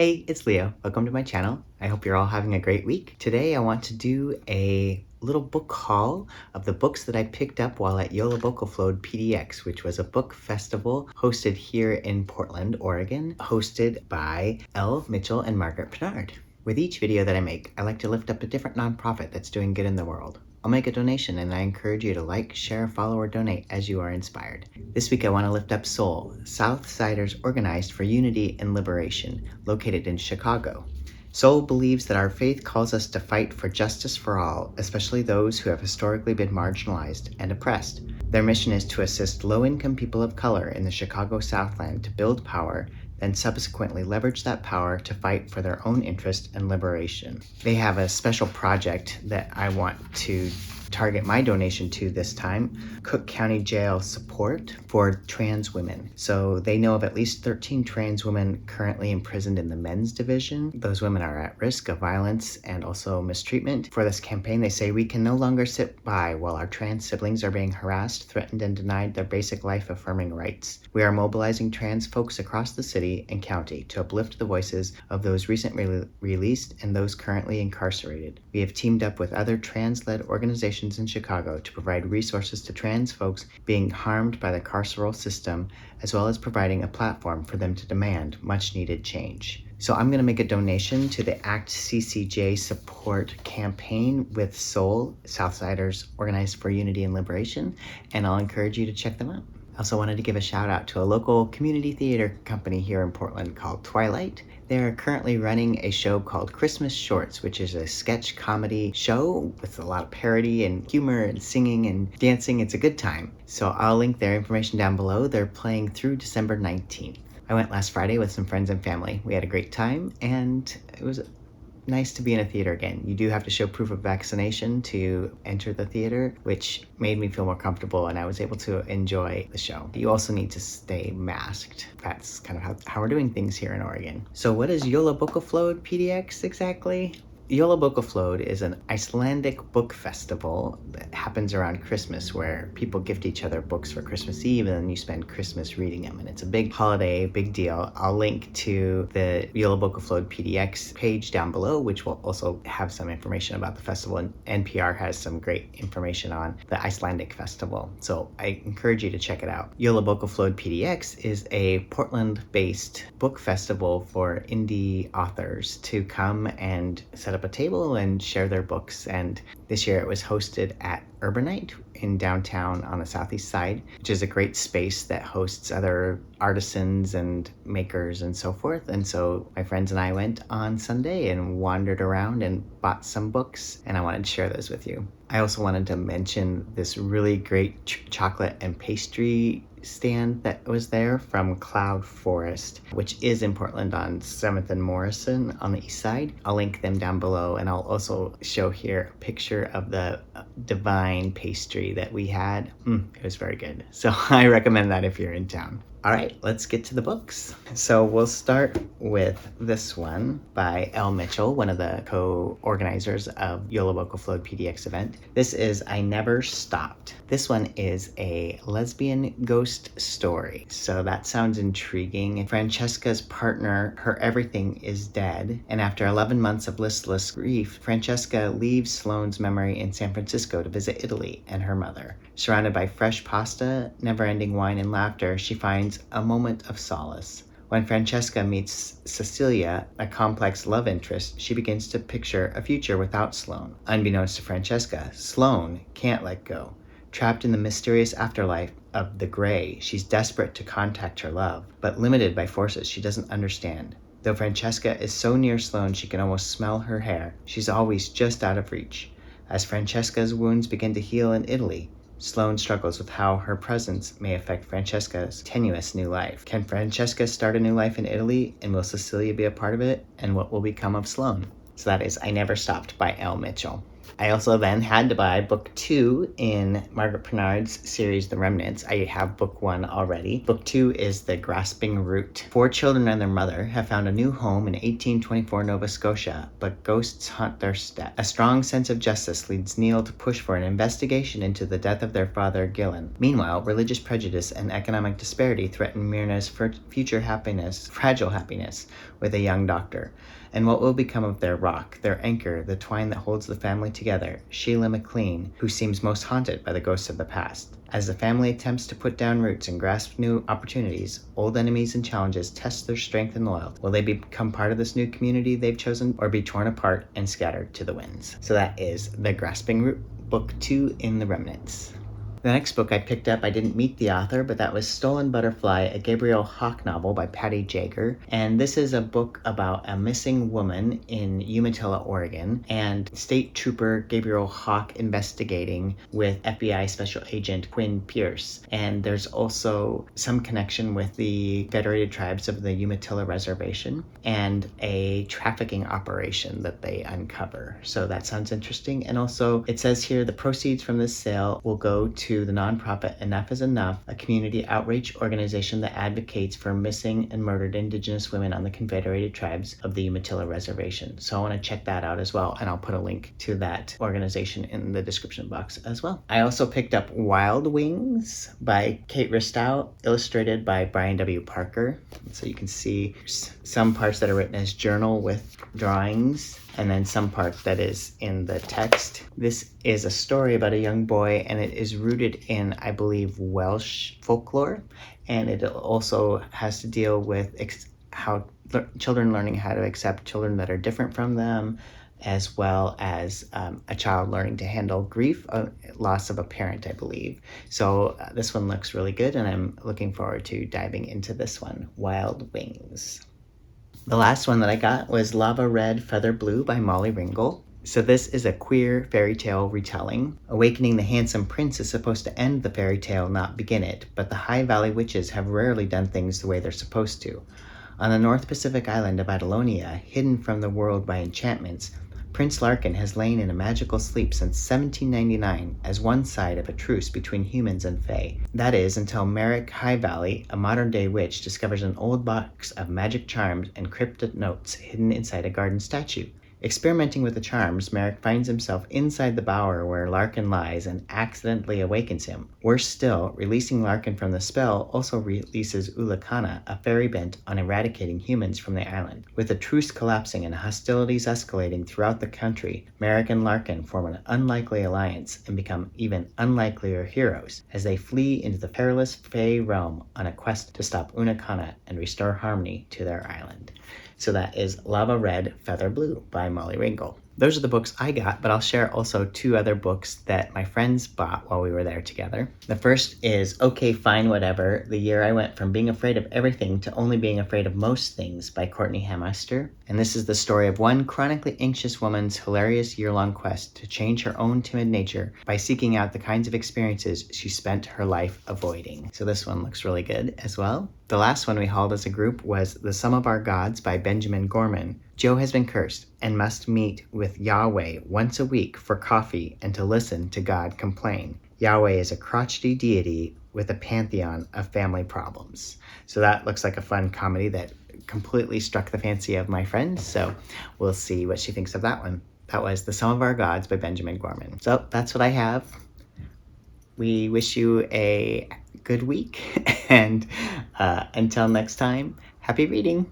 Hey, it's Leo. Welcome to my channel. I hope you're all having a great week. Today I want to do a little book haul of the books that I picked up while at YOLABOKOFLOAD PDX, which was a book festival hosted here in Portland, Oregon, hosted by Elle Mitchell and Margaret Pinard. With each video that I make, I like to lift up a different nonprofit that's doing good in the world. I'll make a donation and I encourage you to like, share, follow, or donate as you are inspired. This week I want to lift up Soul, Southsiders Organized for Unity and Liberation, located in Chicago. Soul believes that our faith calls us to fight for justice for all, especially those who have historically been marginalized and oppressed. Their mission is to assist low-income people of color in the Chicago Southland to build power, then subsequently leverage that power to fight for their own interest and liberation. They have a special project that I want to target my donation to this time, Cook County Jail support for trans women. So they know of at least 13 trans women currently imprisoned in the men's division. Those women are at risk of violence and also mistreatment. For this campaign, they say we can no longer sit by while our trans siblings are being harassed, threatened, and denied their basic life-affirming rights. We are mobilizing trans folks across the city and county to uplift the voices of those recently released and those currently incarcerated. We have teamed up with other trans-led organizations in Chicago to provide resources to trans folks being harmed by the carceral system, as well as providing a platform for them to demand much needed change. So I'm going to make a donation to the ACT CCJ support campaign with Soul, Southsiders Organized for Unity and Liberation, and I'll encourage you to check them out. I also wanted to give a shout out to a local community theater company here in Portland called Twilight. They're currently running a show called Christmas Shorts, which is a sketch comedy show with a lot of parody and humor and singing and dancing. It's a good time. So I'll link their information down below. They're playing through December 19th. I went last Friday with some friends and family. We had a great time and it was nice to be in a theater again. You do have to show proof of vaccination to enter the theater, which made me feel more comfortable and I was able to enjoy the show. You also need to stay masked. That's kind of how we're doing things here in Oregon. So what is YOLABOKOFLOAD PDX exactly? YOLABOKOFLOAD is an Icelandic book festival that happens around Christmas where people gift each other books for Christmas Eve and then you spend Christmas reading them. And it's a big holiday, big deal. I'll link to the YOLABOKOFLOAD PDX page down below, which will also have some information about the festival. And NPR has some great information on the Icelandic festival. So I encourage you to check it out. YOLABOKOFLOAD PDX is a Portland-based book festival for indie authors to come and set up a table and share their books. And this year it was hosted at Urbanite in downtown on the southeast side, which is a great space that hosts other artisans and makers and so forth. And so my friends and I went on Sunday and wandered around and bought some books, and I wanted to share those with you. I also wanted to mention this really great chocolate and pastry stand that was there from Cloud Forest, which is in Portland on 7th and Morrison on the east side. I'll link them down below, and I'll also show here a picture of the divine pastry that we had. It was very good. So I recommend that if you're in town. All right, let's get to the books. So we'll start with this one by Elle Mitchell, one of the co-organizers of YOLABOKOFLOAD PDX event. This is I Never Stopped. This one is a lesbian ghost story. So that sounds intriguing. Francesca's partner, her everything, is dead. And after 11 months of listless grief, Francesca leaves Sloane's memory in San Francisco to visit Italy and her mother. Surrounded by fresh pasta, never-ending wine, and laughter, she finds a moment of solace. When Francesca meets Cecilia, a complex love interest, she begins to picture a future without Sloane. Unbeknownst to Francesca, Sloane can't let go. Trapped in the mysterious afterlife of the Gray, she's desperate to contact her love, but limited by forces she doesn't understand. Though Francesca is so near Sloane she can almost smell her hair, she's always just out of reach. As Francesca's wounds begin to heal in Italy, Sloane struggles with how her presence may affect Francesca's tenuous new life. Can Francesca start a new life in Italy, and will Cecilia be a part of it? And what will become of Sloane? So that is I Never Stopped by Elle Mitchell. I also then had to buy book 2 in Margaret Pernard's series, The Remnants. I have book 1 already. Book 2 is The Grasping Root. 4 children and their mother have found a new home in 1824 Nova Scotia, but ghosts haunt their steps. A strong sense of justice leads Neil to push for an investigation into the death of their father, Gillen. Meanwhile, religious prejudice and economic disparity threaten Myrna's future happiness, fragile happiness, with a young doctor. And what will become of their rock, their anchor, the twine that holds the family together, Sheila McLean, who seems most haunted by the ghosts of the past? As the family attempts to put down roots and grasp new opportunities, old enemies and challenges test their strength and loyalty. Will they become part of this new community they've chosen, or be torn apart and scattered to the winds? So that is The Grasping Root, book 2 in The Remnants. The next book I picked up, I didn't meet the author, but that was Stolen Butterfly, a Gabriel Hawk novel by Patty Jager. And this is a book about a missing woman in Umatilla, Oregon, and State Trooper Gabriel Hawk investigating with FBI Special Agent Quinn Pierce. And there's also some connection with the Federated Tribes of the Umatilla Reservation and a trafficking operation that they uncover. So that sounds interesting. And also, it says here the proceeds from this sale will go to the nonprofit Enough is Enough, a community outreach organization that advocates for missing and murdered Indigenous women on the Confederated Tribes of the Umatilla Reservation. So I want to check that out as well, and I'll put a link to that organization in the description box as well. I also picked up Wild Wings by Kate Ristow, illustrated by Brian W. Parker. So you can see some parts that are written as journal with drawings, and then some part that is in the text. This is a story about a young boy, and it is rooted in, I believe, Welsh folklore, and it also has to deal with how children learning how to accept children that are different from them, as well as a child learning to handle grief, loss of a parent, I believe. So this one looks really good, and I'm looking forward to diving into this one, Wild Wings. The last one that I got was Lava Red Feather Blue by Molly Ringel. So this is a queer fairy tale retelling. Awakening the Handsome Prince is supposed to end the fairy tale, not begin it, but the High Valley witches have rarely done things the way they're supposed to. On the North Pacific island of Adalonia, hidden from the world by enchantments, Prince Larkin has lain in a magical sleep since 1799 as one side of a truce between humans and fae. That is, until Merrick High Valley, a modern-day witch, discovers an old box of magic charms and cryptic notes hidden inside a garden statue. Experimenting with the charms, Merrick finds himself inside the bower where Larkin lies and accidentally awakens him. Worse still, releasing Larkin from the spell also releases Ulakana, a fairy bent on eradicating humans from the island. With the truce collapsing and hostilities escalating throughout the country, Merrick and Larkin form an unlikely alliance and become even unlikelier heroes as they flee into the perilous Fey realm on a quest to stop Ulakana and restore harmony to their island. So that is Lava Red Feather Blue by Molly Ringel. Those are the books I got, but I'll share also 2 other books that my friends bought while we were there together. The first is Okay, Fine, Whatever, The Year I Went from Being Afraid of Everything to Only Being Afraid of Most Things by Courtney Hameister. And this is the story of one chronically anxious woman's hilarious year-long quest to change her own timid nature by seeking out the kinds of experiences she spent her life avoiding. So this one looks really good as well. The last one we hauled as a group was The Sum of Our Gods by Benjamin Gorman. Joe has been cursed and must meet with Yahweh once a week for coffee and to listen to God complain. Yahweh is a crotchety deity with a pantheon of family problems. So that looks like a fun comedy that completely struck the fancy of my friend, so we'll see what she thinks of that one. That was The Sum of Our Gods by Benjamin Gorman. So that's what I have. We wish you a good week, and until next time, happy reading!